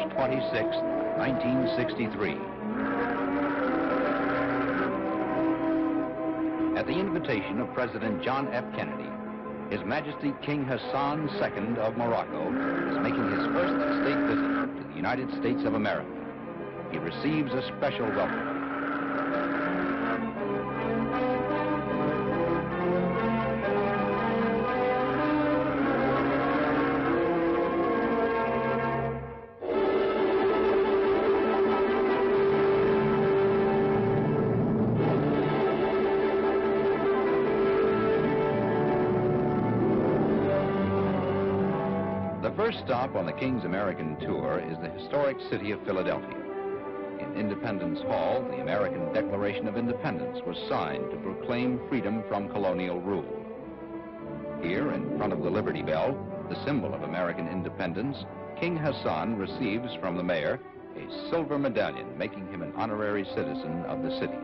26, 1963. At the invitation of President John F. Kennedy, His Majesty King Hassan II of Morocco is making his first state visit to the United States of America. He receives a special welcome. The first stop on the King's American tour is the historic city of Philadelphia. In Independence Hall, the American Declaration of Independence was signed to proclaim freedom from colonial rule. Here, in front of the Liberty Bell, the symbol of American independence, King Hassan receives from the mayor a silver medallion, making him an honorary citizen of the city.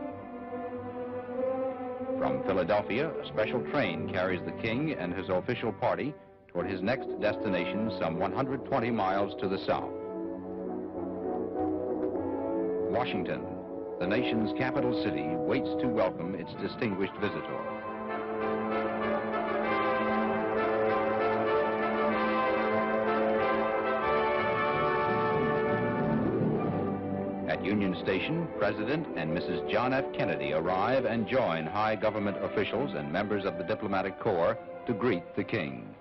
From Philadelphia, a special train carries the king and his official party toward his next destination some 120 miles to the south. Washington, the nation's capital city, waits to welcome its distinguished visitor. At Union Station, President and Mrs. John F. Kennedy arrive and join high government officials and members of the diplomatic corps to greet the king.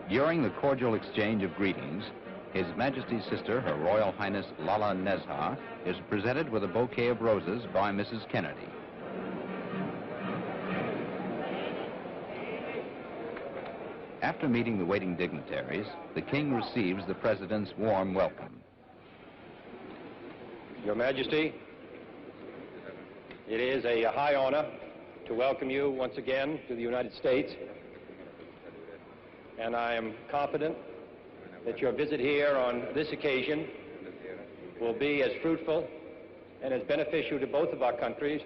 During the cordial exchange of greetings, His Majesty's sister, Her Royal Highness Lala Nezha, is presented with a bouquet of roses by Mrs. Kennedy. After meeting the waiting dignitaries, the king receives the president's warm welcome. Your Majesty, it is a high honor to welcome you once again to the United States. And I am confident that your visit here on this occasion will be as fruitful and as beneficial to both of our countries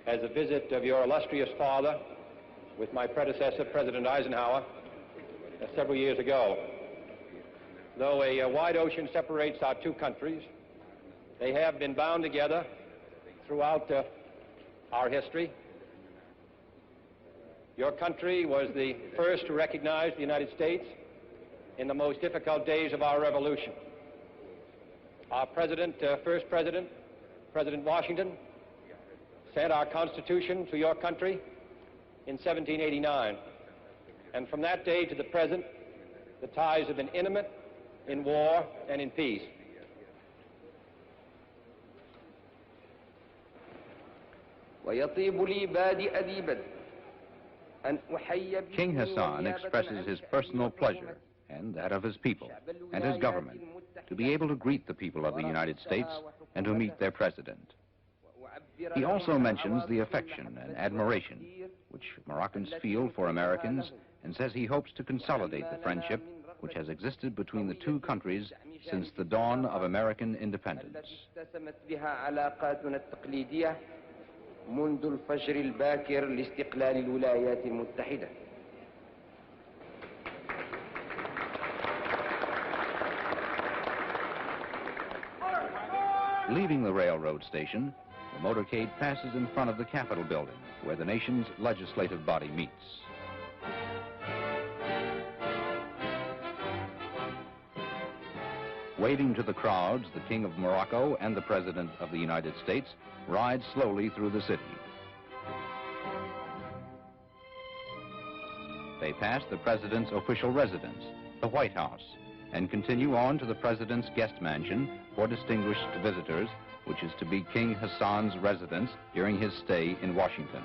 as a visit of your illustrious father with my predecessor, President Eisenhower, several years ago. Though a wide ocean separates our two countries, they have been bound together throughout our history. Your country was the first to recognize the United States in the most difficult days of our revolution. Our first president, President Washington, sent our Constitution to your country in 1789. And from that day to the present, the ties have been intimate in war and in peace. King Hassan expresses his personal pleasure and that of his people and his government to be able to greet the people of the United States and to meet their president. He also mentions the affection and admiration which Moroccans feel for Americans and says he hopes to consolidate the friendship which has existed between the two countries since the dawn of American independence. منذ الفجر الباكر لاستقلال الولايات المتحدة. Leaving the railroad station, the motorcade passes in front of the Capitol building, where the nation's legislative body meets. Waving to the crowds, the King of Morocco and the President of the United States ride slowly through the city. They pass the President's official residence, the White House, and continue on to the President's guest mansion for distinguished visitors, which is to be King Hassan's residence during his stay in Washington.